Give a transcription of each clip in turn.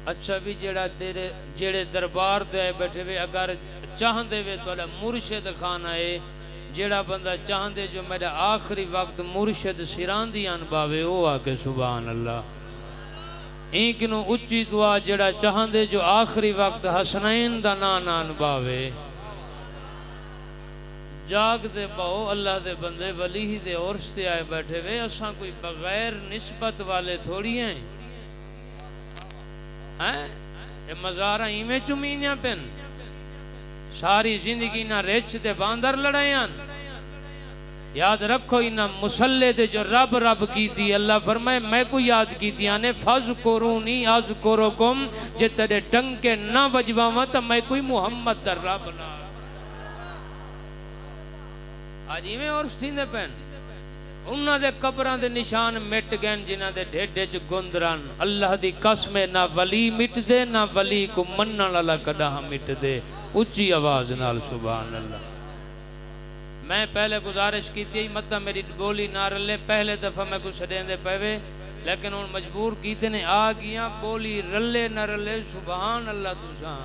अच्छा भी जेड़ा तेरे जेड़े दरबार ते आए बैठे वे अगर चाहते वे तो मुर्शिद खाना है जेड़ा बंदा चाहते जो मेरा आखिरी वक्त मुर्शिद सिरांदी अनबावे वो आके सुभान अल्लाह इंक नु उच्ची दुआ जेड़ा चाहते जो आखिरी वक्त हसनैन दा ना अनबावे जागते पाओ अल्लाह दे बंदे वली ही दे उर्स ते आए बैठे वे असा कोई बगैर निस्बत वाले थोड़ी हैं ये मज़ारा इवें चुमीनिया पेन सारी जिंदगी ना रिच ते बांदर लड़ायान याद रखो इना मुसल्ले ते जो रब रब की थी अल्लाह फरमाए मैं को याद की थी आने फज कोरूनी आज कोरो गुम जे तेरे टंके ना बजवावा तो मैं कोई मुहम्मद दा रब ना आज इवें और सींदे पेन उन्हां दे कब्रां दे निशान मिट गए जिन्हां दे ढेडे च गुंदरन अल्लाह दी कसम ना वली मिटदे ना वली को मनण वाला कदा मिटदे उच्ची आवाज नाल सुभान अल्लाह मैं पहले गुजारिश की थी मत मेरी बोली ना रले पहले दफा मैं कुछ छडेंदे पवे लेकिन हुण मजबूर कीते ने आ गया बोली रले न रले सुभान अल्लाह तुसा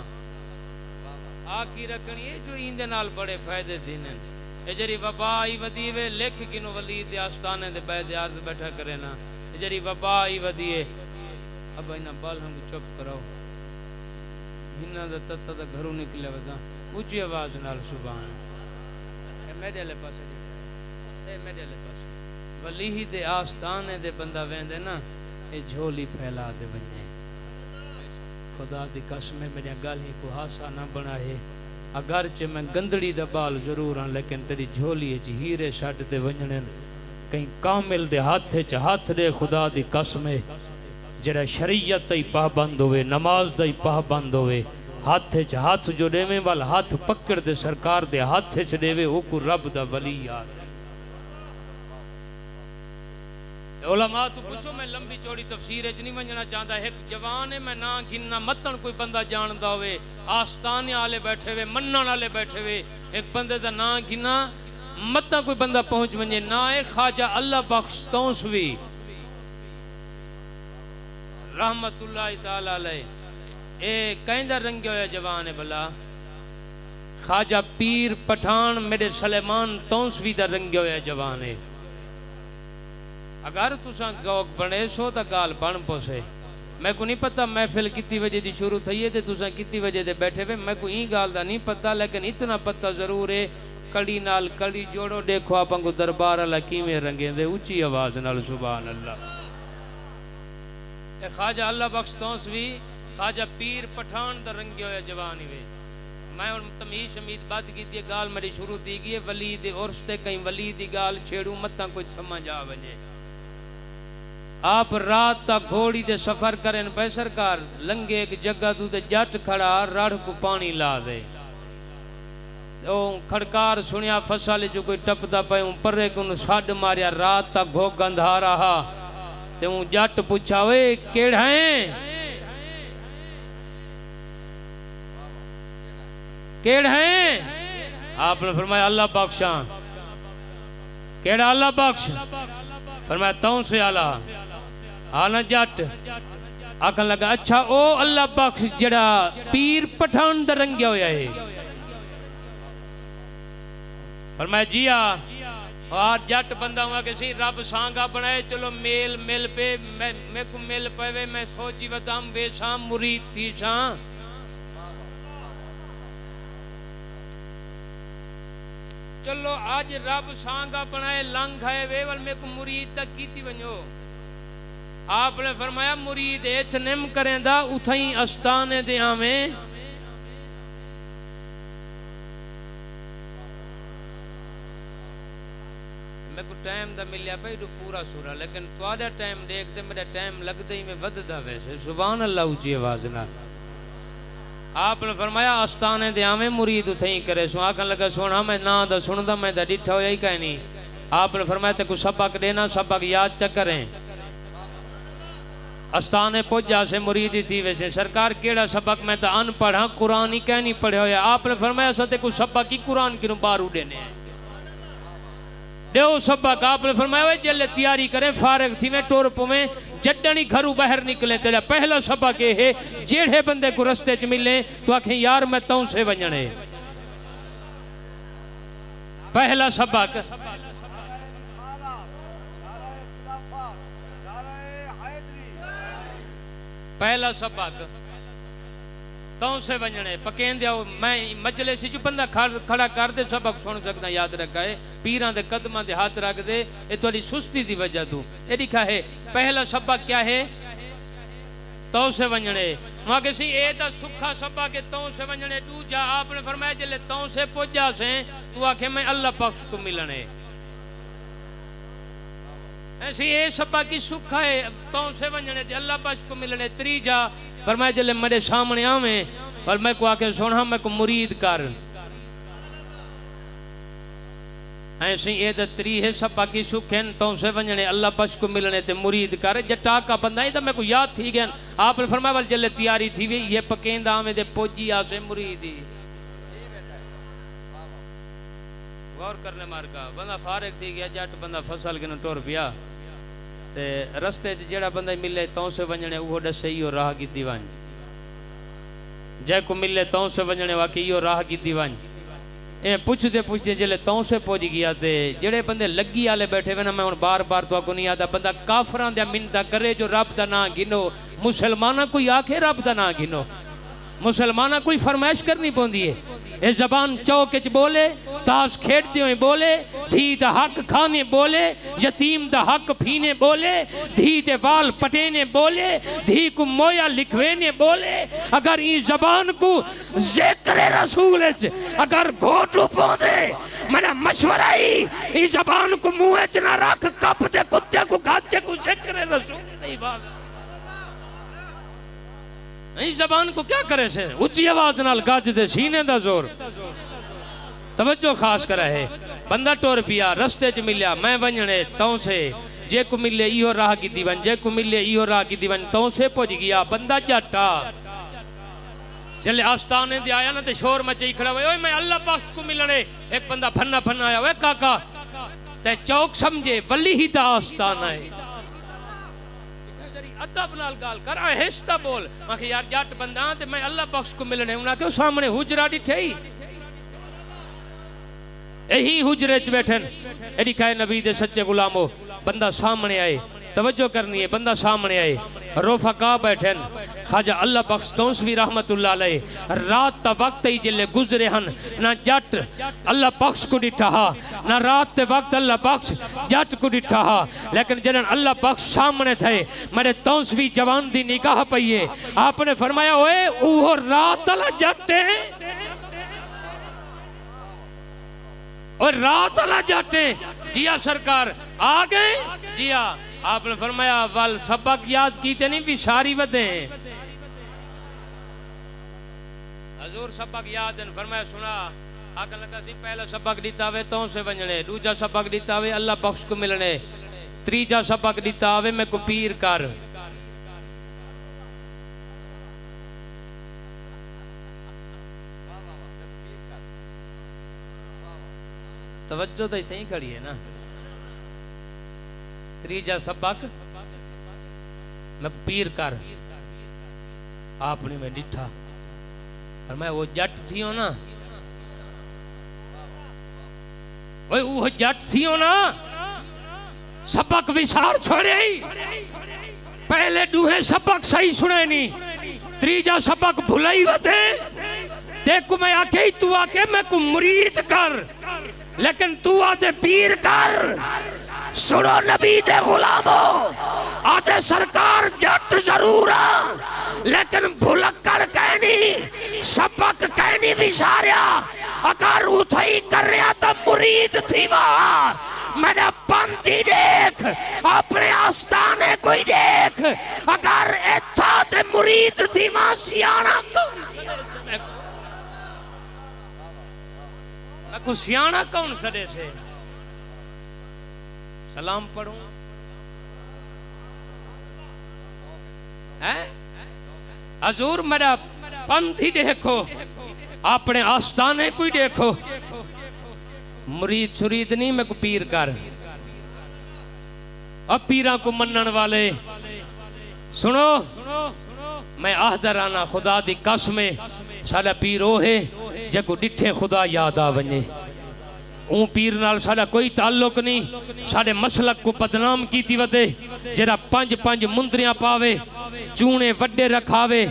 आ की रखनी है जो इंदे नाल बड़े फायदे दीने जरी वबा आई वधी वे लिख किनो वली दे आस्थाने दे बैद यार बैठा करे ना जरी वबा आई वधी अब इना बाल हम चुप कराओ इना दा तत्ता दा घरों निकले वदा ऊंची आवाज नाल सुभान मेरे ले पासे ए मेरे ले पासे वली ही दे आस्थाने दे बंदा वेंदे ना ए झोली फैला दे वने खुदा दी कसम मेरी गल ही को हासा ना बनाए अगर च मैं गंदड़ी दा बाल जरूर हाँ लेकिन तेरी झोली च हीरे छड़ ते वंजने कहीं कामिल दे हाथ च हाथ दे खुदा दी कसम जेड़ा शरीयत दा ही पाबंद होवे नमाज दा ही पाबंद होवे हाथ च हाथ जो देवे वाल हाथ पकड़ दे सरकार दे हाथ च देवे ओ को रब दा वली यार उलमा तू पूछो मैं लंबी चौड़ी तफसीर च नहीं वंजना चाहता एक जवान है मैं ना गिनना मतन कोई बंदा जानदा होवे आस्थाने वाले बैठे हुए मनण वाले बैठे हुए एक बंदे दा ना गिना मत कोई बंदा पहुंच वंजे ना है ख्वाजा अल्लाह बख्श तौसवी रहमतुल्लाह ताला अलैह ए कहंदा रंग होया जवान है भला ख्वाजा पीर पठान मेरे सलेमान तौसवी दा रंग होया जवान है अगर तुसा गौक बने सो तो गाल बन पोसे मैं को नहीं पता महफिल कितनी बजे दी शुरू थी है तो तुसा कितनी बजे दे बैठे वे मैं को ई गाल दा नहीं पता लेकिन इतना पता जरूर है कड़ी नाल कड़ी जोड़ो देखो आप को दरबार वाला किवें रंगे दे ऊंची आवाज नाल सुभान अल्लाह ए ख्वाजा अल्लाह बख्श तौसवी ख्वाजा पीर पठान दा रंगे होया जवान वे मैं और तमीज शमीद बात की थी गाल मेरी शुरू थी गई वली दे उर्स ते कहीं वली दी गाल छेड़ू मत कुछ समझ आ वने आप रात तक घोड़ी दे सफर करें पे सरकार लंगे एक जगह तू ते जट खड़ा रड़ को पानी ला दे ओ खड़कार सुनिया फसल जो कोई टपदा पे परे को छड़ मारिया रात तक घोग अंधा रहा ते ऊ जट पूछा वे केड़ा है केड़ा है आपने फरमाया अल्लाह बख्शा केड़ा अल्लाह बख्श फरमाया तौ से आला आना जट आखन लगा अच्छा ओ अल्लाह बख्श जड़ा पीर पठान दा रंगया होया है फरमाया जी और जट बंदा हुआ कि सी रब सांगा बनाए चलो मेल मिल पे मैं को मिल पवे मैं सोची वदाम वेसा मुरीद थी सा चलो आज रब सांगा बनाए लंघ है वेवल में को मुरीद तक कीती वनो आपने फरमाया मुरीद इतनिम करेंदा उथई अस्ताने दे आवे मैं को टाइम दा मिलया भाई तो पूरा सूरा लेकिन तुम्हारा टाइम देखते मेरा टाइम लगते ही मैं वधदा वैसे सुभान अल्लाह ऊंची आवाज ना आपने फरमाया आस्थाने दे आवे मुरीद उथई करे सो आखन लगा सोना मैं ना दा सुनदा मैं ता डिठा होया ही कह नहीं आपने फरमाया ते को सबक देना सबक याद च करें आस्थाने पहुंचा से मुरीद थी वैसे सरकार केड़ा सबक मैं तो अनपढ़ हाँ कुरान ही कह नहीं पढ़े होया आपने फरमाया सते को सबक ही कुरान क्यों बारू देने दो सबक आपने फरमाया जल्ले तैयारी करें फारग थी मैं टोर पुमें जड्डन ही घरों बाहर निकले तेरा पहला सबक ये है जेड़े बंदे को रस्ते च मिले तो आखे यार मैं तौ से वंजने पहला सबक पहला सबक तौ से वंजने पकें दिया मैं मजले से बंदा खड़ा कर दे सबक सुन सकता याद रखा है पीरां दे कदमां दे हाथ रख दे ये थोड़ी सुस्ती दी वजह तू ये लिखा है पहला सबक क्या है तौ से वंजने वहां के सी ए ता सुखा सबक के तौ से वंजने दूजा आपने फरमाया चले तौ से पुजा से तू आखे मैं अल्लाह पक्ष को मिलने ऐसी ये सबक की सुखा है तौ से वंजने ते अल्लाह पक्ष को मिलने त्रीजा फरमाया जले मेरे सामने आवे और मैं को आके सुना मैं को मुरीद कर ऐसे ये तो त्री है सब बाकी सुख है तो से वंजने अल्लाह पक्ष को मिलने ते मुरीद कर जटा का बंदा ही तो मैं को याद थी गया आपने फरमाया वाल जले तैयारी थी वे ये पकेंदा आवे दे पोजी आसे मुरीदी गौर करने मार का बंदा फारिग थी गया जट बंदा फसल के न टुर पिया ते रस्ते च जेड़ा बंदा मिले तो से वंजने वो दसे यो राह की दीवान जै को मिले तो से वंजने वाकई यो राह की दीवान ए पूछते पूछते जले तो से पहुंच गया ते जेड़े बंदे लगी आले बैठे वे ना मैं बार बार तो को नहीं आता बंदा काफरां दा मिन्नता करे जो रब दा नाम गिनो मुसलमाना कोई आखे रब दा नाम गिनो मुसलमाना कोई फरमाइश करनी पौंदी है ये जबान चौक च बोले ताश खेड़ते हुए बोले धी दा हक खाने बोले यतीम दा हक फीने बोले धी दे वाल पटेने बोले धी को मोया लिखवेने बोले अगर इस जबान को जिक्र रसूल अगर घोटू पौधे मेरा मशवरा ही इस जबान को मुंह च ना रख कप दे कुत्ते को गाचे को जिक्र रसूल नहीं बात इस जबान को क्या करे से ऊंची आवाज नाल गज दे सीने दा जोर तवज्जो खास करा है बंदा टोर पिया रस्ते च मिलिया मैं वंजने तौ से जे को मिले इहो राह की दीवान जे को मिले इहो राह की दीवान तौ से पहुंच गया बंदा जटा जले आस्थाने दे आया ना ते शोर मचाई खड़ा ओए मैं अल्लाह पाक को मिलने एक बंदा फन्ना फन्ना आया ओए काका ते चौक समझे वली ही दा आस्थाना है अदब नाल गाल कर आहिस्ता बोल मैं यार जट बंदा ते मैं अल्लाह बख्श को मिलने उना के सामने हुजरा डिठई यही हुजरे च बैठन एडी काए नबी दे सच्चे गुलामो बंदा सामने आए तवज्जो करनी है बंदा सामने आए रोफका बैठन खाजा अल्लाह बख्श तौसवी रहमतुल्लाह अलैह रात दा वक्त ही जिले गुजरे हन ना जट अल्लाह बख्श को डिठा ना रात ते वक्त अल्लाह बख्श जट को डिठा लेकिन जन अल्लाह बख्श सामने थे मेरे तौसवी जवान दी निगाह पईए आपने फरमाया ओए वो रात वाला जट है और रात वाला जट है जिया सरकार आ गए जिया आपने फरमाया वाल सबक याद कीते नहीं भी सारी वदे हजूर सबक याद है फरमाया सुना आगे लगा सी पहला सबक दीता वे तो से वंजने दूजा सबक दीता वे अल्लाह बख्श को मिलने तीजा सबक दीता वे मैं को पीर कर तवज्जो तो इतनी खड़ी है ना तीजा सबक मैं पीर कर आपने मैं डिठा और मैं वो जट थी ना वो जट थी ना सबक विसार छोड़े पहले दूहे सबक सही सुने नहीं तीजा सबक भुलाई वते देखो मैं आके तू आके मैं को मुरीद कर लेकिन तू आते पीर कर सुनो नबी दे गुलामो आते सरकार जट जरूर लेकिन भुलक्कड़ कहनी सबक कहनी विसारिया अगर उथई कर रहा तो मुरीद थी वहां मेरा पंथी देख अपने आस्थाने कोई देख अगर एथा ते मुरीद थी वहां सियाना को सियाना कौन सदे से सलाम पढ़ूं है हजूर मेरा पंथ ही देखो अपने आस्थाने कोई देखो मुरीद सुरीद नहीं मैं को पीर कर अब पीरा को मनन वाले सुनो मैं आहदराना खुदा दी कसम साडा पीर ओ है जको डिठे खुदा याद आ वने ऊ पीर नाल साडा कोई ताल्लुक नहीं साडे मसलक को बदनाम कीती वदे जेड़ा पंज पंज मुंदरियां पावे चूने वड्डे रखावे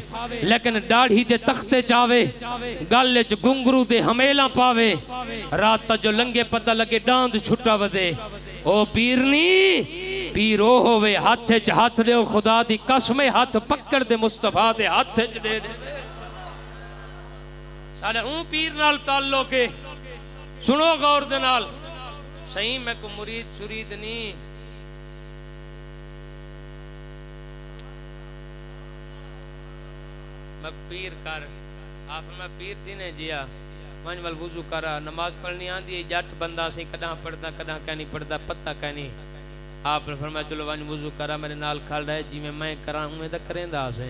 लेकिन दाढ़ी ते तख्ते चावे गल च गुंगरू ते हमेला पावे रात जो लंगे पता लगे डांद छुट्टा वदे ओ पीर नी पीर ओ होवे हाथ च हाथ दे खुदा दी कसम हाथ पकड़ दे मुस्तफा दे हाथ च दे साडा ऊ पीर नाल ताल्लुक है सुनो गौर दे नाल सही मैं को मुरीद सुरीद नहीं मैं पीर कर आप मैं पीर थी ने जिया मन वाल वुजू करा नमाज पढ़नी आंदी जट बंदा सी कदा पढ़दा कदा कहनी पढ़दा पत्ता कहनी आपने फरमाया चलो वन वुजू करा मेरे नाल खड़ रहे जिवें मैं करा उवें दा करेंदा से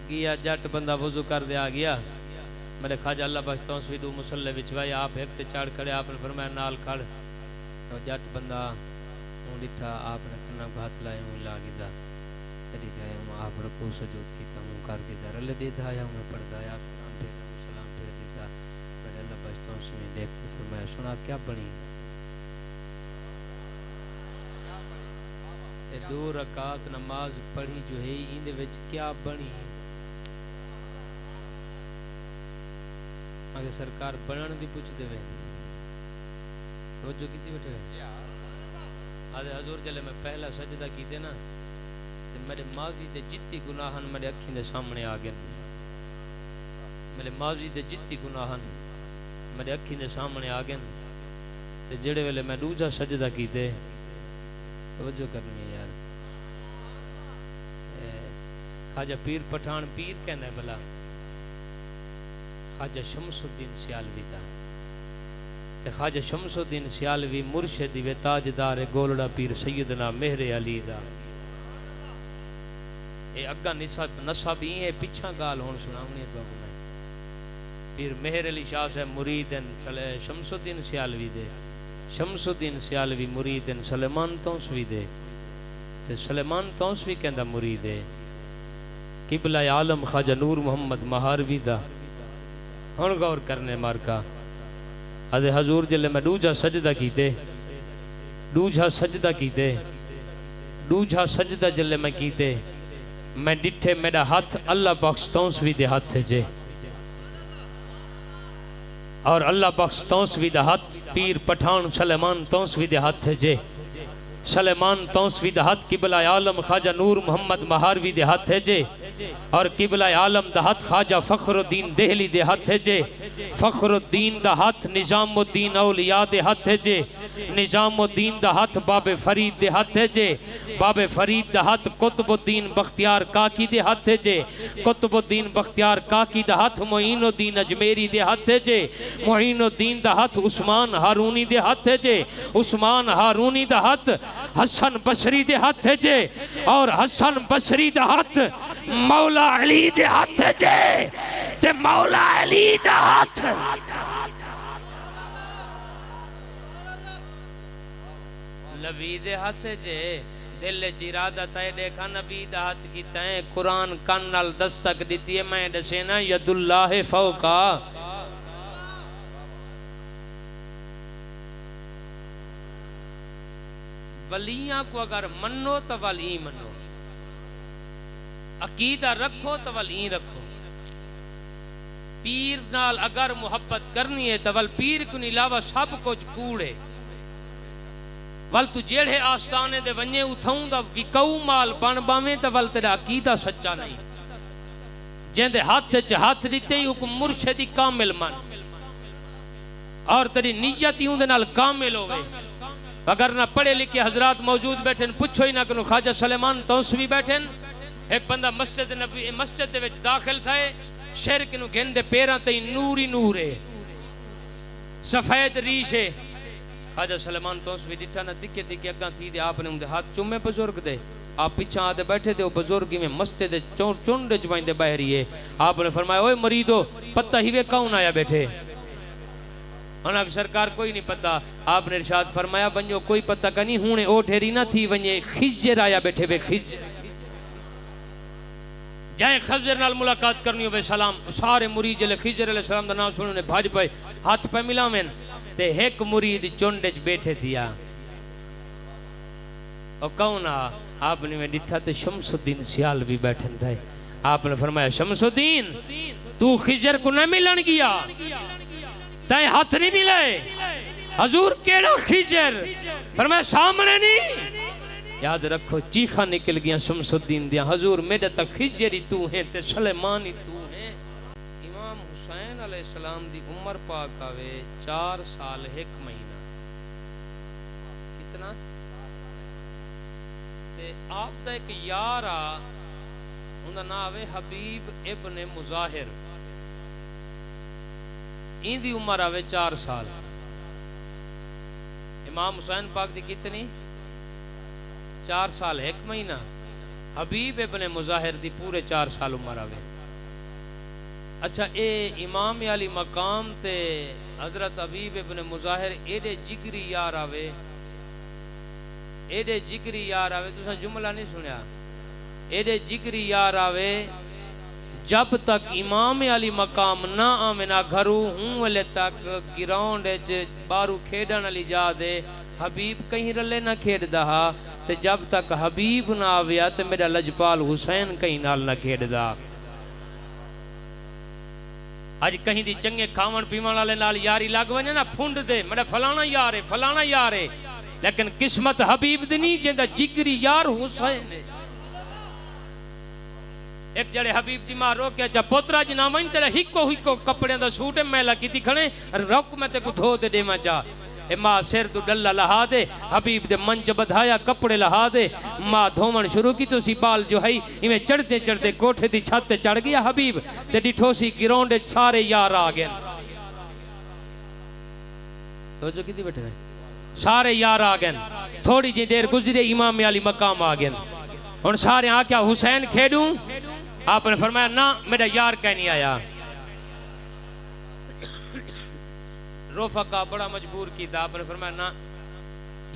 गया जट बंदा वुजू कर दे आ गया मेरे खाजा अल्लाह बख्शता हूं दो मुसल्ले विच भाई आप एक ते चढ़ खड़े आपने फरमाया नाल खड़ तो जट बंदा डिठा आपने कन्ना हाथ लाए हूं लागिदा कदी गए हूं आप रकू सजूद कीता हूं करके दर ले देदा आया मैं पढ़दा आया सलाम फिर देता मेरे अल्लाह बख्शता हूं सुनी देख तो फरमाया सुना क्या बनी ए दो रकात नमाज पढ़ी जो है इंदे विच क्या बनी आगे सरकार बनन दी पूछ देवे तो जो कितनी बैठे आदे हजूर जले मैं पहला सजदा कीते ना ते मेरे माजी दे जितनी गुनाहन मेरे अखी दे सामने आ गए मेरे माजी दे जितनी गुनाहन मेरे अखी दे सामने आ गए ते जेड़े वेले मैं दूजा सजदा कीते तवज्जो करनी है यार खाजा पीर पठान पीर कहना है भला खाजा शमसुद्दीन सियालवी दा ते खाजा शमसुद्दीन सियालवी मुर्शिद वे ताजदार गोलड़ा पीर सैयदना मेहरे अली दा ए अग्गा नसब ही है पिछा गाल हुन सुनावनी तो मैं पीर मेहर अली शाह साहब मुरीदन शमसुद्दीन सियालवी दे शमसुद्दीन सियालवी मुरीदन सलेमान तौसवी दे ते सलेमान तौसवी कहंदा मुरीद है किबला आलम खाजा नूर मोहम्मद महारवी दा हुन गौर करने मारका अदे हजूर जले मैं दूजा सजदा जले मैं कीते मैं डिठे मेरा हाथ अल्लाह बख्श तौसवी दे हाथ जे और अल्लाह बख्श तौसवी दा हाथ पीर पठान सलेमान तौसवी दे हाथ जे सलेमान तौसवी दा हाथ किबला आलम खाजा नूर मोहम्मद महारवी दे हाथ जे और किबला आलम दा हाथ खाजा फखरुद्दीन देहली दे हाथ जे फखरुद्दीन दा हाथ निजामुद्दीन औलिया दे हाथ जे निजामुद्दीन दा हाथ बाबे फरीद दे हाथ जे बाबे फरीद दा हाथ कुतुबुद्दीन बख्तियार काकी दे हाथ जे कुतुबुद्दीन बख्तियार काकी दा हाथ मोइनुद्दीन अजमेरी दे हाथ जे मोइनुद्दीन दा हाथ उस्मान हारूनी दे हाथ जे उस्मान हारूनी दा हाथ हसन बसरी दे हाथ जे और हसन बसरी दा हाथ मौला अली दे हाथ जे ते मौला अली दा हाथ नबी दे हाथ जे दिल च इरादा तय देखा नबी दा हाथ कीता है कुरान कान नाल दस्तक दिती है मैं दसे ना यदुल्लाह फौका वलियां को अगर मनो तो वल ई मनो अकीदा रखो तो वल ई रखो पीर नाल अगर मुहब्बत करनी है तो वल पीर को अलावा सब कुछ कूड़े वल तू जेड़े आस्थाने दे वने उठाऊं दा विकाऊ माल बन बावे तो वल तेरा अकीदा सच्चा नहीं जेंदे हाथ च हाथ दिते ही हुक्म मुर्शिदी कामिल मन और तेरी नियत ही उनदे नाल कामिल होवे अगर ना पढ़े लिखे हजरात मौजूद बैठे पूछो ही ना कि ख्वाजा सलेमान तौसवी बैठे एक बंदा मस्जिद दे विच दाखिल थाए शिरक नु घेंदे पैरां ते नूर ही नूर है सफेद रीश है ख्वाजा सलेमान तौसवी दिठा ना तिके तिके अग्गा थी दे आपने उनदे हाथ चुमे बुजुर्ग दे आप पीछा आते बैठे थे बुजुर्ग में मस्जिद दे चुंड च बांधे बहरी है आपने फरमाया ओए मरीदो पता ही वे कौन आया बैठे उन्हें सरकार कोई नहीं पता। आपने इरशाद फरमाया बंजो कोई पता का नहीं हूं ओ ठेरी ना थी वने खिजर आया बैठे वे खिजर जाए खजर नाल मुलाकात करनी हो सलाम सारे मुरीद जले खिजर अलैहि सलाम दा नाम सुनने भज पे हाथ पे मिलावें ते एक मुरीद चुंड च बैठे थिया और कौन आ आपने में दिखा तो शमसुद्दीन सियाल भी बैठे थे। आपने फरमाया शमसुद्दीन तू खिजर को न मिलन गया तय हाथ नहीं मिले हजूर केड़ा खिजर फरमाया सामने नहीं याद रखो चीखा निकल गया शमसुद्दीन दिया हजूर मेरे तक खिजर ही तू है ते सुलेमान ही तू है। इमाम हुसैन अलैहिस्सलाम दी उम्र पाक आवे 4 साल 1 महीना कितना ते आप दा एक यार आ उनका नाम है हबीब इब्न मुजाहिर इंदी उम्र आवे 4 साल। इमाम हुसैन पाक दी कितनी 4 साल 1 महीना हबीब इब्न मुजाहिर दी पूरे 4 साल उम्र आवे। अच्छा ए इमाम अली मकाम ते हजरत हबीब इब्न मुजाहिर एडे जिगरी यार आवे एडे जिगरी यार आवे तुसा जुमला नहीं सुनिया एडे जिगरी यार आवे जब तक इमाम अली मकाम ना आवे ना घरू हूं वाले तक ग्राउंड बारू खेडन वाली जा दे हबीब कहीं रले ना खेडदा हा ते जब तक हबीब ना आविया ते मेरा लजपाल हुसैन कहीं नाल ना खेडदा। अज कहीं दी चंगे खावन पीवन वाले नाल यारी लग वने ना फुंड दे मेरा फलाना यार है लेकिन किस्मत हबीब दी नहीं जिंदा जिगरी यार हुसैन है। एक जड़े हबीब दी मां रोके अच्छा पोतरा जी ना मन तेरा हिको कपड़े दा सूट मैला की खड़े रोक मैं ते को धो दे देवा चा ए मां सिर तू डल्ला लहा दे हबीब दे मंच बधाया कपड़े लहा दे मां धोवन शुरू की तो सी बाल जो है इवें चढ़ते चढ़ते कोठे दी छत ते चढ़ गया हबीब ते डिठो सी ग्राउंड सारे यार आ गए तो जो किती बैठे सारे यार आ गए। थोड़ी जी देर गुजरे इमाम अली मकाम आ गए हुन सारे आ क्या हुसैन खेडूं आपने फरमाया ना मेरा यार कह नहीं आया। रोफका बड़ा मजबूर किया आपने फरमाया ना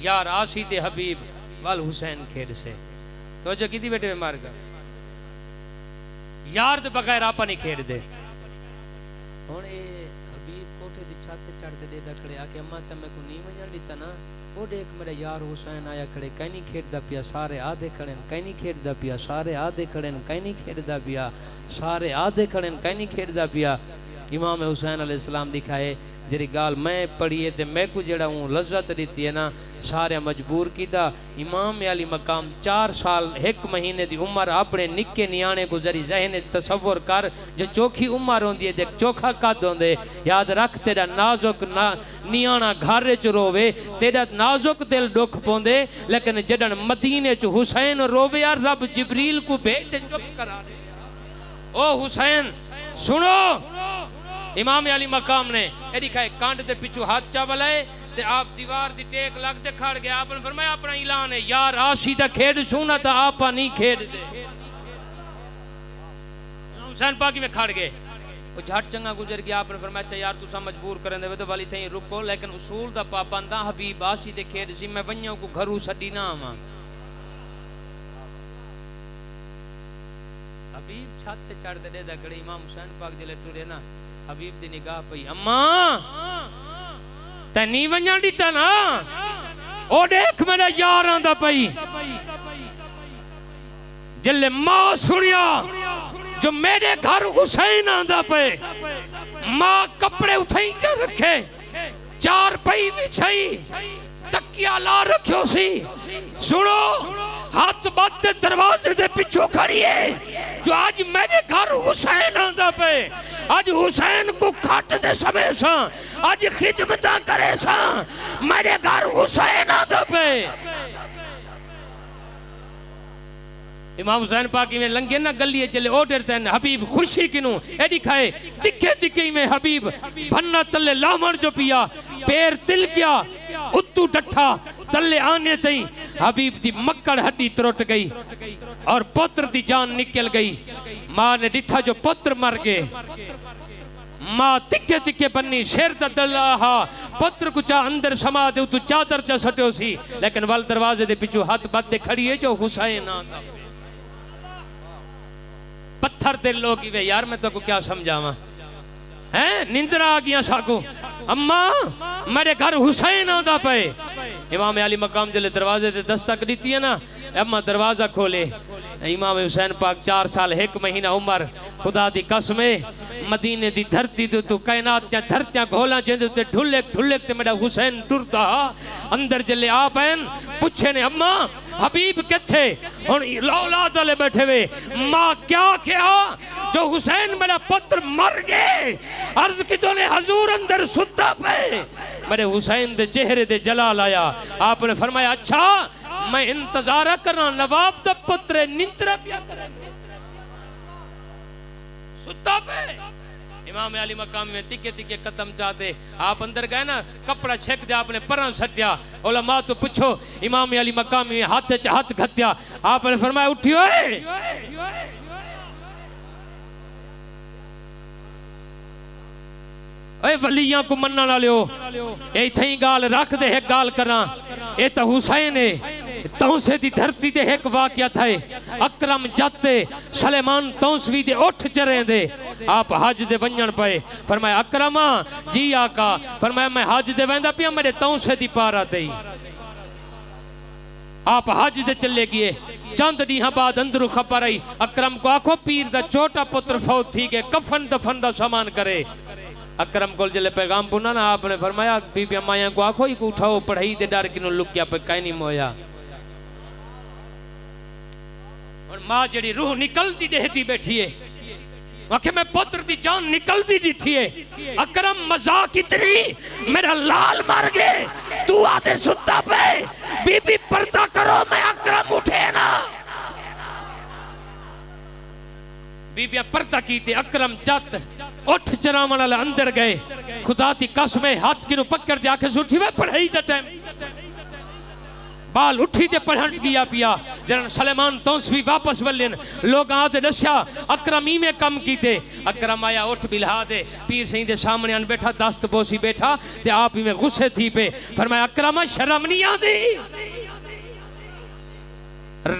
यार आसी ते हबीब वाल हुसैन खेड से तो जो किती बेटे मार का यार तो बगैर आपा नहीं खेड दे हुन ए हबीब कोठे दी छत चढ़ दे दकड़े आके अम्मा तमे को नी वणन दिता ना ओ देख मेरा यार हुसैन आया खड़े कहीं नहीं खेडदा पिया सारे आधे खड़े कहीं नहीं खेडदा पिया सारे आधे खड़े कहीं नहीं खेडदा पिया सारे आधे खड़े कहीं नहीं खेडदा पिया। इमाम हुसैन अलैहिस्सलाम दिखाए जरी गाल मैं पढ़ी है ते मैं को जेड़ा हूं लज्जत दी है ना सारे मजबूर कीता। इमाम अली मकाम 4 साल 1 महीने दी उम्र अपने निक्के नियाणे को जरी जहन तसव्वुर कर जो चोखी उम्र होंदी है ते चोखा कद होंदे याद रख तेरा नाजुक ना नियाणा घर च रोवे तेरा नाजुक दिल दुख पोंदे लेकिन जडन मदीने च हुसैन रोवे यार रब जिब्रील को भेज ते चुप करा दे ओ हुसैन सुनो। इमाम अली मकाम ने एडी खाए कांड दे पिछू हाथ चावलाए ते आप दीवार दी टेक लग ते खड़ गया आपने फरमाया अपना ऐलान है यार आसी दा खेड सुना ता आपा नहीं खेड दे हुसैन पाकी में खड़ गए वो झट चंगा गुजर गया आपने फरमाया अच्छा यार तुसा मजबूर करन दे तो वाली थई रुको लेकिन उसूल दा पाबंद हबीब आसी दे खेड सी मैं वन्यो को घरू छडी ना आवां। हबीब छत ते चढ़ दे दकड़े इमाम हुसैन पाक जले टुरे ना हबीब दी निगाह पई अम्मा ते नी वणन दिता ना ओ देख मेरा यार आंदा पई जले मां सुनिया जो मेरे घर हुसैन आंदा पे मां कपड़े उठाई च रखे 4 पई बिछाई तकिया ला रखियो सी सुनो हाथ बाते दरवाजे दे पिछू खड़ी है जो आज मेरे घर हुसैन आंदा पे आज हुसैन को काट दे समय सा आज खिदमत करे सा मेरे घर हुसैन आंदा पे। इमाम हुसैन पाक में लंगे ना गली चले ओडर तन हबीब खुशी किनु एडी खाए तिखे तिखे में हबीब भन्ना तले लामण जो पिया पैर तिल गया उतू डठा तले आने तई हबीब दी मक्कड़ हड्डी त्रुट गई और पुत्र दी जान निकल गई। मां ने दिठा जो पुत्र मर गए मां तिखे तिखे पन्नी शेर ता दल्लाहा पुत्र कुचा अंदर समा दे तू चादर च सटियो सी लेकिन वल दरवाजे दे पिछू हाथ बाते खड़ी है जो हुसैन ना पत्थर ते लोग वे यार मैं तो को क्या समझावा है निंद्रा आ गया साको अम्मा मेरे घर हुसैन आंदा पे इमाम अली मकाम जले दरवाजे ते दस्तक दी है ना अम्मा दरवाजा खोले इमाम हुसैन पाक 4 साल 1 महीना उम्र खुदा दी कसम मदीने दी धरती तो तू कायनात त्या धरतियां घोला जेंदे ते ढुले ढुले ते मेरा हुसैन टुरता अंदर जले आ पैन पूछे ने अम्मा हबीब किथे हुन औलाद वाले बैठे वे मां क्या किया जो हुसैन मेरा पुत्र मर गए अर्ज की तो ने हजूर अंदर सुता पे मेरे हुसैन दे चेहरे दे जलाल आया आपने फरमाया अच्छा मैं इंतजार करना नवाब दा पुत्र निंद्रा पिया करे सुता पे इमाम अली मकाम में तिके तिके कदम चाहते आप अंदर गए ना कपड़ा छेक दिया आपने पर सटिया उलमा तो पूछो इमाम अली मकाम में हाथ च हाथ घत्या आपने फरमाया उठियो ए वलियां को मनने वालियो ए थई गाल रख दे एक गाल करा ए तो हुसैन है तौसे दी धरती ते एक वाकया था अकरम जाते सलेमान तौसवी दे उठ चरे दे आप हज दे वंजन पे फरमाया अकरमा जी आका फरमाया मैं हज दे वेंदा पिया मेरे तौसे दी पारा ते आप हज दे चले गए चंद ॾींहं बाद अंदरू खबर आई अकरम को आखो पीर दा छोटा पुत्र फौत थी गए कफन दफन दा सामान करे अकरम को जले पैगाम पुना ना आपने फरमाया बीबी माया को आखो ही उठाओ पढ़ाई दे डर किनो लुकिया पे कहीं नहीं मोया और मां जड़ी रूह निकलती देहती बैठी है आखे मैं पुत्र दी जान निकलती दिखी है अकरम मजाक इतनी मेरा लाल मर गए तू आते सुता पे बीबी पर्दा करो मैं अकरम उठे ना बीबियां पर्दा की थे अकरम जत उठ चरावन वाले अंदर गए खुदा दी कसम हाथ किनो पकड़ दे आके उठी वे पढ़ाई दा टाइम बाल उठी ते पढ़न गया पिया जरन सलेमान तौसवी वापस वलन लोग आते दस्या अकरम ही में कम कीते अकरम आया उठ बिल्हा दे पीर सही दे सामने अन बैठा दस्त बोसी बैठा ते आप ही में गुस्से थी पे फरमाया अकरम शर्म नहीं आती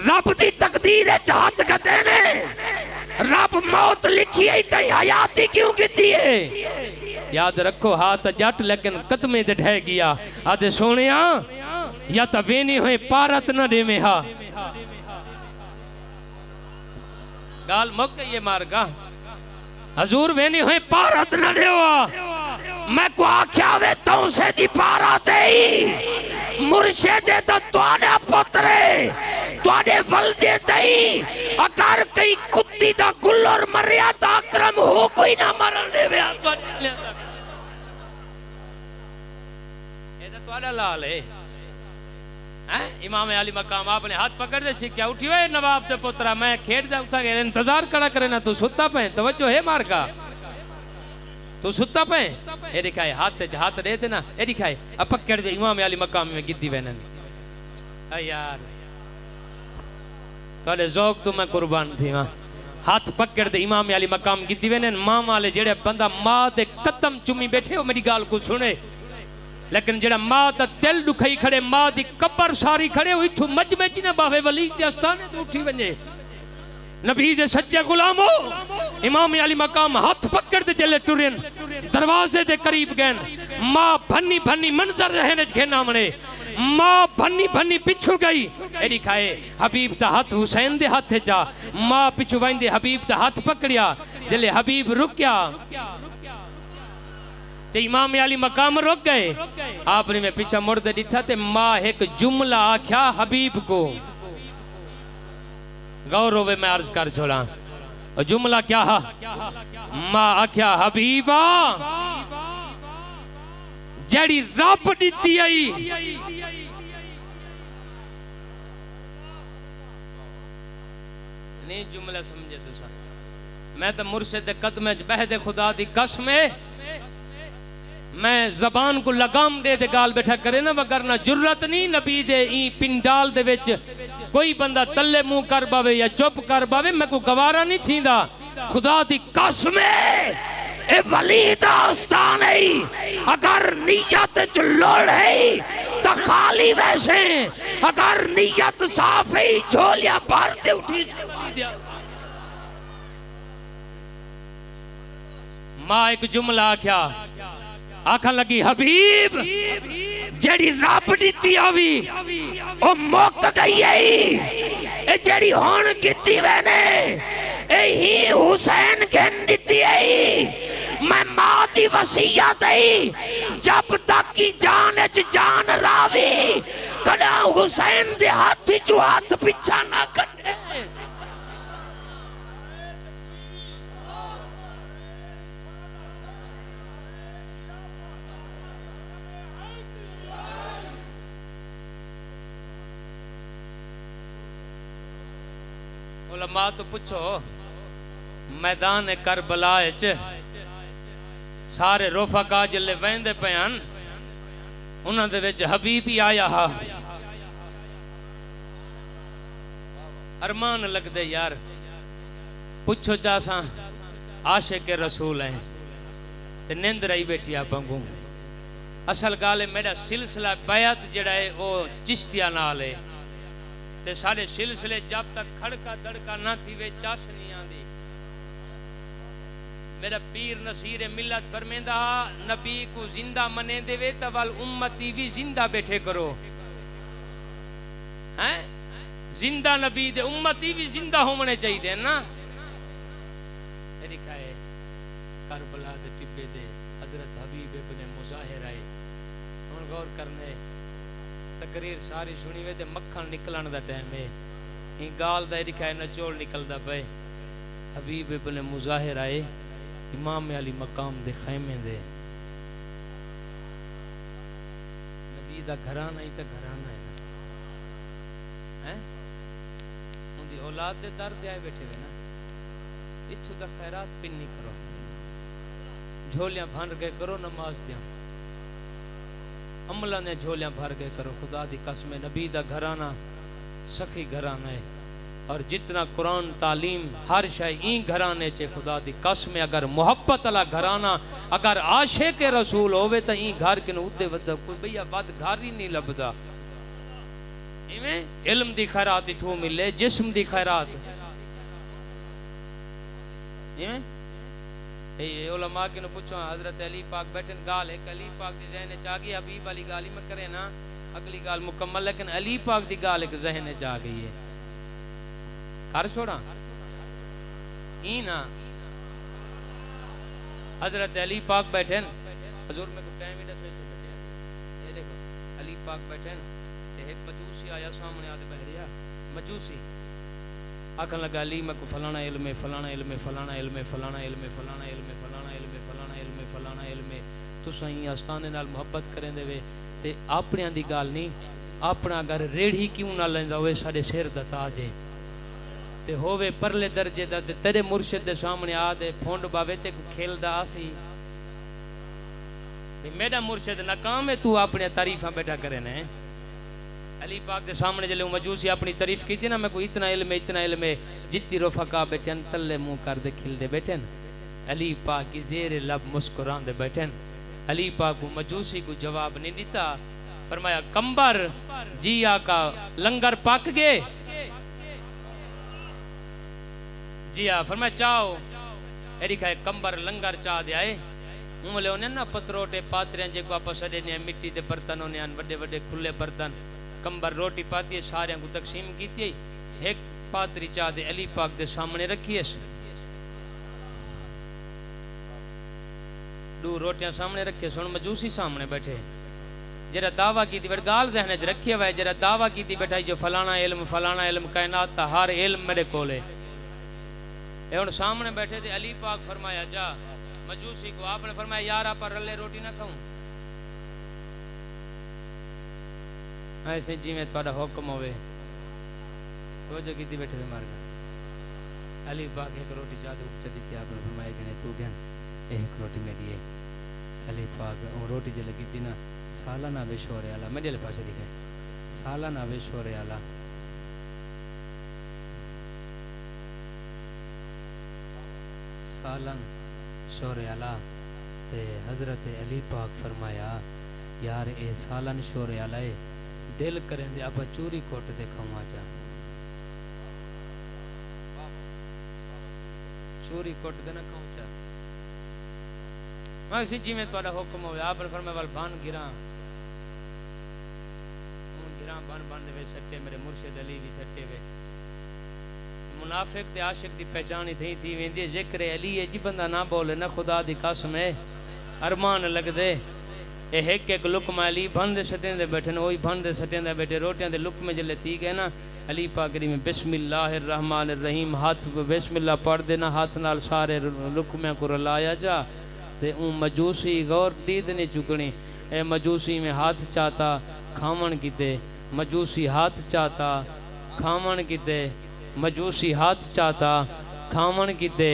रब दी तकदीर है चाहत कहते ने रब मौत लिखी है ते हयाती क्यों कीती है याद रखो हाथ जट लेकिन कदमे ते ढह गया आदे सोनिया या तो वेनी हुए पारत न दे में हा गाल मुक ये मारगा हजूर वेनी हुए पारत न देवा मैं को आख्या वे तौ से दी पारत ही मुर्शिद तो तोड़ा पुत्रे तोड़े वल्दे तई अगर कई कुत्ती दा गुल्लर मरिया ता अकरम हो कोई ना मरन दे वे ए तोड़ा लाल है इमाम अली मकाम आपने हाथ पकड़ दे क्या उठियो है नवाब दे पुत्रा मैं खेड़ दा उठा के इंतजार करा करे ना तू सुता पे तवज्जो है मार का तू सुता पे ए दिखाए हाथ दे ना ए दिखाए अब पकड़ दे इमाम अली मकाम में गिद्दी वेनन आ यार तोले ज़ौक तो मैं कुर्बान थी मां हाथ पकड़ दे इमाम अली मकाम गिद्दी वेनन मां वाले जेड़े बंदा मां दे कदम चुमी बैठे हो मेरी गाल को सुने लेकिन जेड़ा मां दा दिल दुखई खड़े मां दी कब्र सारी खड़े हुई थू मच में ना बावे वली दे आस्थाने तो उठी वने नबी दे सच्चे गुलामो इमाम अली मकाम हाथ पकड़ दे चले टुरन दरवाजे दे करीब गन मां भन्नी भन्नी मंजर रहने घेना मने मां भन्नी भन्नी पिछू गई एडी खाए हबीब दा हाथ हुसैन दे हाथ जा मां पिछू वंदे हबीब दा हाथ पकड़िया जले हबीब रुकया ते इमाम अली मकाम रुक गए आपने में पीछा मुड़ दे दिठा ते मां एक जुमला आख्या हबीब को गौरव में अर्ज कर छोड़ा और जुमला क्या हा मां आख्या हबीबा जड़ी रब दिती आई नहीं जुमला समझे तुसा मैं तो मुर्शिद कदम च बह दे खुदा दी कसम मैं जबान को लगाम दे गाल बैठा करे ना वरना जुर्रत नहीं नबी दे ई पिंडाल दे विच कोई बंदा तल्ले मुंह कर बावे या चुप कर बावे मैं को गवारा नहीं थींदा खुदा दी कसम ए वली दा आस्थान है। अगर नीयत च लोड़ है तो खाली वैसे, अगर नीयत साफ है झोलिया भरते उठी। मां एक जुमला आख्या, आखन लगी हबीब जेड़ी रब दिती आवी ओ मुक गई है, जेड़ी हुण कीती वैने यही हुसैन कहन दिती है। मैं मां दी वसीयत है जब तक की जान च जान रावी कदा हुसैन दे हाथ चो हाथ पिछा ना कटे। उलमा तो पूछो मैदान करबला च सारे रोफाका जिले वहंदे पयान उन्हां दे विच हबीब ही आया हा। अरमान लगदे यार, पुछो चासा आशिक रसूल है ते निंद रही बैठी आपको। असल गल है मेरा सिलसिला बैत जड़ा है वो चिश्तिया नाल है ते साडे सिलसिले जब तक खड़का दड़का ना थी वे चाशनी आंदी। मेरा पीर नसीर मिलत फरमेंदा नबी को जिंदा मने देवे तो वल उम्मती भी जिंदा बैठे करो हैं। जिंदा नबी दे उम्मती भी जिंदा होने चाहिए ना। लिखा है करबला दे टिब्बे दे हजरत हबीब इब्ने मुजाहिर आए। हुन गौर करने तकरीर सारी सुनी वे ते मक्खन निकलन दा टाइम है। ई गाल दा लिखा है नचोल निकलदा पे। हबीब इब्ने मुजाहिर आए इमाम अली मकाम दे खैमे दे। नबी दा घराना ही तो घराना है ना, हैं उनकी औलाद दे दर ते आए बैठे हुए ना। इत्थों दा खैरात पिन्नी करो, झोलियां भर के करो, नमाज दिया अमला ने झोलियां भर के करो। खुदा दी कसम नबी दा घराना सखी घराना है और जितना कुरान तालीम हर शय ई घराने चे। खुदा दी कसम अगर मोहब्बत वाला घराना अगर आशे के रसूल होवे तो ई घर के उदे वद कोई भैया वद घर ही नहीं लभदा। इवें इल्म दी खैरात इथों मिले, जिस्म दी खैरात इवें ए उलमा के पूछो हजरत अली पाक बैठन गाल है अली पाक दी ज़हन च आ गई। हबीब वाली गाल ही मैं करे ना अगली गाल मुकम्मल, लेकिन अली पाक दी गाल एक ज़हन च आ गई है। कर छोड़ा ई ना हजरत अली पाक बैठे हजूर में को टाइम ही दसे तो बैठे। ये देखो अली पाक बैठे ते एक मजूसी आया सामने आदे बहरिया मजूसी आखन लगा अली मैं को फलाना इल्म है फलाना इल्म है फलाना इल्म है फलाना इल्म है फलाना इल्म है फलाना इल्म है फलाना इल्म है फलाना इल्म है। तुसां ई आस्ताने नाल मोहब्बत करें देवे ते अपनियां दी गल नहीं, अपना घर रेड़ी क्यों ना लैंदा होवे साडे सिर दा ताज है ते होवे परले दर्जे दा ते तेरे मुर्शिद दे सामने आ दे फोंड बावे ते खेलदा आसी मेरा मुर्शिद नाकाम है तू अपने तारीफा बैठा करे ने। अली पाक के सामने जले मजूसी अपनी तारीफ की थी ना मैं को इतना इल्म है जितनी रोफका बैठे तल्ले मुंह कर दे खिलते बैठे। अली पाक की जेर लब मुस्कुरांदे बैठे। अली पाक को मजूसी को जवाब नहीं दिता। फरमाया कंबर जी आका लंगर पक गए जी आ। फरमाया चाओ एरी खाए कंबर लंगर चा दे आए उमले उन्हें ना पत्रोटे पात्रे जेको आप सदे ने मिट्टी दे बर्तन होने बड़े बड़े खुले बर्तन कंबर रोटी पाती है सारे को तकसीम की थी। एक पात्री चा दे अली पाक दे सामने रखी है, दो रोटियां सामने रखी सुन मजूसी सामने बैठे जरा दावा की थी गाल जहने च रखी हुआ है जरा दावा की थी बैठा जो फलाना इल्म कायनात का हर इल्म मेरे कोले हुण सामने बैठे थे। अली पाक फरमाया जा मजूसी को आपने फरमाया यार आप रले रोटी ना खाऊं ऐसे जिमें थोड़ा हुक्म होवे तो जो की बैठे थे मार अली पाक एक रोटी चाहते उपचा दी थी आपने फरमाया कि नहीं तू गया एक रोटी मेरी है। अली पाक वो रोटी जो लगी थी ना सालाना विश हो रहा मैं जले पास दिखे सालाना विश हो रहा सालन शोर आला ते हजरत अली पाक फरमाया यार ए सालन शोर आला है दिल करें दे अब चूरी कोट दे खवा जा चूरी कोट दे ना खाऊं जा मैं उसी जी में तुम्हारा हुक्म हो आप फरमाया वाल बान गिरा बन बन दे सट्टे मेरे मुर्शिद अली भी सट्टे विच मुनाफिक ते आशिक दी पहचान ही थी वेंदी जिक्र अली है जी बंदा ना बोले ना खुदा दी कसम है अरमान लगदे ए एक एक लुकमा अली बन दे सट्टे दे बैठे ओही बन दे सट्टे दे बैठे रोटियां दे लुकमे जले थी गए ना अली पाक में बिस्मिल्लाहिर रहमानिर रहीम हाथ बिस्मिल्लाह पढ़ देना हाथ नाल सारे लुकमे को रलाया जा ते ऊ मजूसी गौर दीद नहीं चुकनी ए मजूसी में हाथ चाहता खावन किते मजूसी हाथ चाहता खावन किते मजूसी हाथ चाहता खावन किते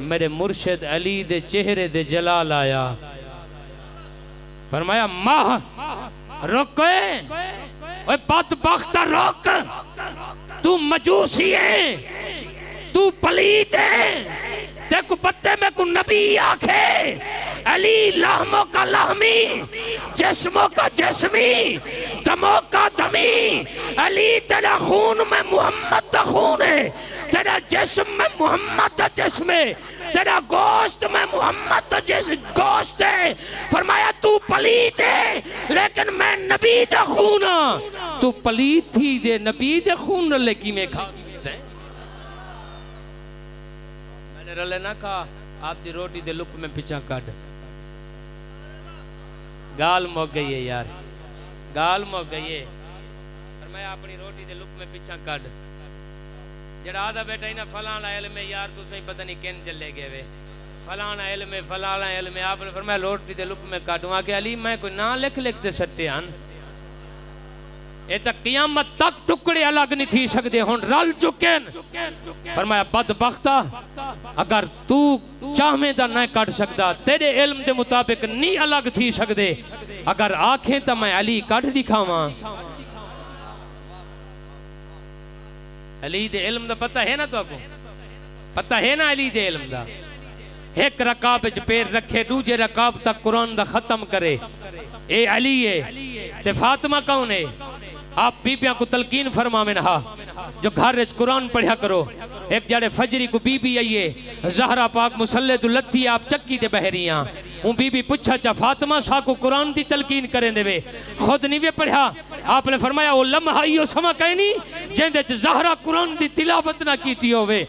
मेरे मुर्शिद अली दे चेहरे दे जलाल आया फरमाया माह रुक ओए बदबख्ता रुक तू मजूसी है तू पलीत है देखो पत्ते में को नबी आखे अली लहमों का लहमी जिस्मों का जिस्मी दमों का दमी अली तेरा खून में मोहम्मद का खून है तेरा जिस्म में मोहम्मद का जिस्म है तेरा गोश्त में मोहम्मद का गोश्त है फरमाया तू पलीत है लेकिन मैं नबी का खून तू पलीत थी जे नबी के खून लेकी में खा रले ना खा आपकी रोटी दे लुक में पीछा काट गाल मुक गई है यार गाल मुक गई है पर मैं अपनी रोटी दे लुक में पीछा काट जड़ा आधा बेटा ही ना फलाना इल्म है यार तू सही पता नहीं किन चले गए वे फलाना इल्म है फलाना इल्म है आपने फरमाया रोटी दे लुक में काटूं आके अली मैं कोई ना लिख लिख दे सट्टे हन ये तो क़यामत तक टुकड़े अलग नहीं थी सकते हुन रल चुके फरमाया बदबख्ता अगर तू चाहे तो ना कट सकता तेरे इल्म के मुताबिक नहीं अलग थी सकते अगर आखे तो मैं अली कट दिखावा अली दे इल्म का पता है ना तो पता है ना अली दे इल्म का एक रकाब च पैर रखे दूजे रकाब तक कुरान दा खत्म करे ए अली है ते फातिमा कौन है आप बीबियां को तलकीन फरमावे ना जो घर कुरान पढ़िया करो एक जड़े फजरी को बीबी आई है ज़हरा पाक मुसल्ले तो लत्थी आप चक्की ते बहरियां ऊ बीबी पूछा चा फातिमा सा को कुरान दी तलकीन करें देवे खुद नहीं वे पढ़िया आपने फरमाया वो लम्हा यो समा कहनी जेंदे च ज़हरा कुरान दी तिलावत ना कीती होवे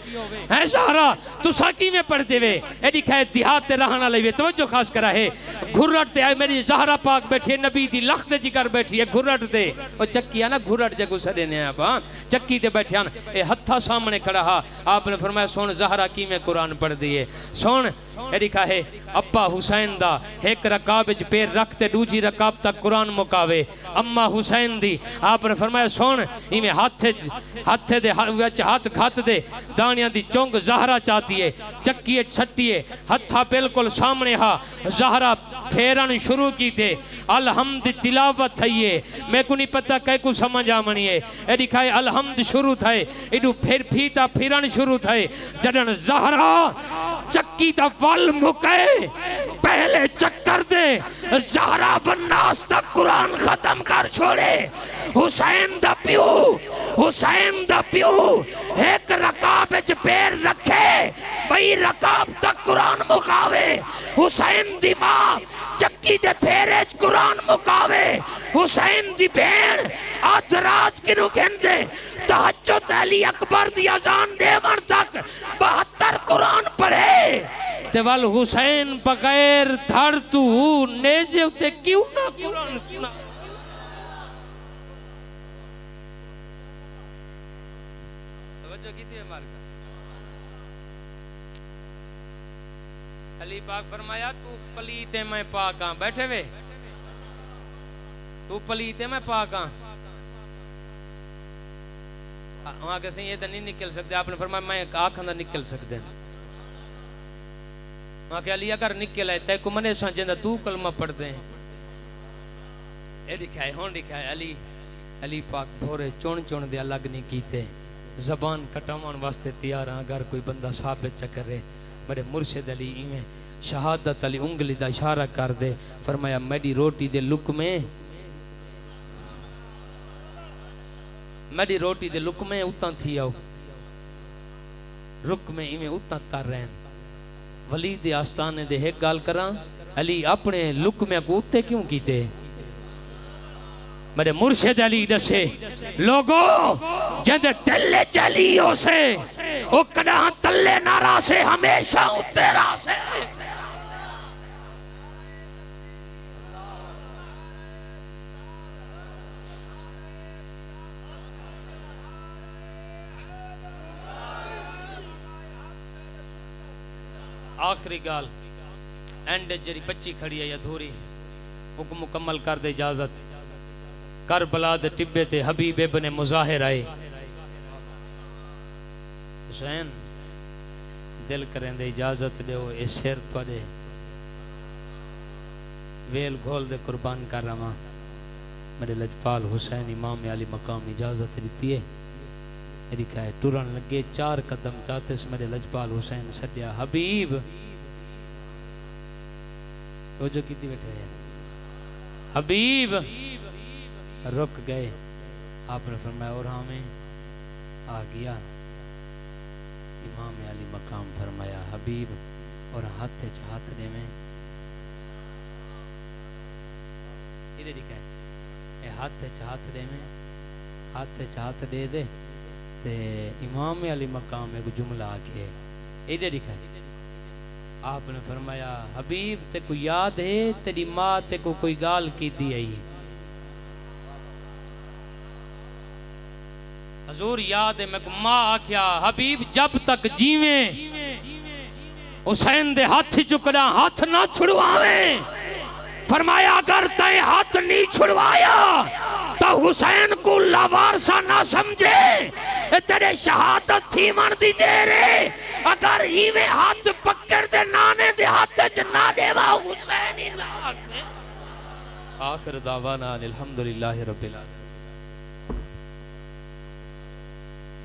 है ज़हरा तुसा किवें पढ़ देवे एडी खै देहात ते रहना लेवे तवज्जो खास करा है घुरट ते मेरी ज़हरा पाक बैठी नबी दी लख्त जिगर बैठी है घुरट ते ओ चक्की है ना घुरट जगो सदे ने आप चक्की ते बैठे ए हत्था सामने खड़ा हा आपने फरमाया सुन ज़हरा किवें कुरान पढ़ दी है सुन एडी खा है अब्बा हुसैन दा एक रकाब विच पैर रखते दूजी रकाब तक कुरान मुकावे अम्मा हुसैन दी आपने फरमाया सुन इवें हाथ दे विच हाथ घात दे दानियां दी चुंग ज़हरा चाहती है चक्की सट्टी है हत्था बिल्कुल सामने हा ज़हरा फेरन शुरू की थे अलहम्द तिलावत थई है मैं को नहीं पता कई को समझ आमणी है एडी खाए अलहम्द शुरू थे एडू फिर फीता फिरन शुरू थे जडन ज़हरा चक्की ता वल मुके पहले चक्कर दे ज़हरा वन्नास तक कुरान खत्म कर छोड़े हुसैन दा प्यो एक रकाब विच पैर रखे बई रकाब तक कुरान मुकावे हुसैन दी मां चक्की दे फेरे कुरान मुकावे हुसैन दी बहन आध रात किनु कहंदे तहज्जुद अली अकबर दी अजान देवन तक 72 कुरान पढ़े ते वल हुसैन बगैर धड़ तू नेजे उते क्यों ना कुरान सुना तवज्जो कीती है मार अली पाक फरमाया तू पलीत है मैं पाक हां बैठे वे तू पलीत है मैं पाक हां वहां के ये तो नहीं निकल सकते आपने फरमाया मैं आखंदा निकल सकते वहां के अली अगर निकल है तय को मने सा जिंदा तू कलमा पढ़ते हैं ए दिखाए हों दिखाए अली अली पाक भोरे चुन चुन दे अलग नहीं कीते जबान कटावन वास्ते तैयार हां अगर कोई बंदा साबित च करे मेरे मुर्शिद अली इवें शहादत अली उंगली दा इशारा कर दे, फरमाया मेरी रोटी दे लुकमे, मेरी रोटी दे लुकमे उतां थी आओ, रुक में इवें उतां तर रहन। वली दे आस्थाने दे एक गाल करा, अली अपने लुकमे को उत्ते क्यों कीते? मेरे मुर्शिद अली दसे लोगो जद तल्ले चली हो से ओ कदा तल्ले ना रासे, हमेशा उत्ते रासे। आखिरी गाल एंड जरी बच्ची खड़ी है अधूरी, हुक्म मुकम्मल कर दे इजाजत। करबला दे टिब्बे ते हबीब इब्ने मुजाहिर आए, हुसैन दिल करें दे इजाजत दो, ये शेर थोड़े वेल घोल दे कुर्बान कर रहा। मेरे लजपाल हुसैन इमाम अली मकाम इजाजत दी है, मेरी कहे टुरन लगे 4 कदम चाहते से मेरे लजपाल हुसैन सद्या, हबीब वो जो कितनी बैठे हैं, हबीब रुक गए। आपने फरमाया और हमें आ गया। इमाम अली मकाम फरमाया हबीब और हाथ हाथ दे में इधर ही कहे हाथ दे में हाथ दे दे ते इमाम अली मकाम में जुमला आके इधर ही कहे। आपने फरमाया हबीब ते को याद है तेरी माँ ते को कोई गाल की दी आई? हजूर याद है मैं को माँ आख्या हबीब जब तक जीवे हुसैन दे हाथ चुकना हाथ ना छुड़वावे। फरमाया अगर तय हाथ नहीं छुड़वाया तो हुसैन को लावारसा ना समझे, तेरे शहादत थी मन दी दे रे। अगर हीवे हाथ पकड़ दे नाने दे हाथ च ना देवा हुसैन ही लाख। आखिर दावाना अल्हम्दुलिल्लाहि रब्बिल आलमीन।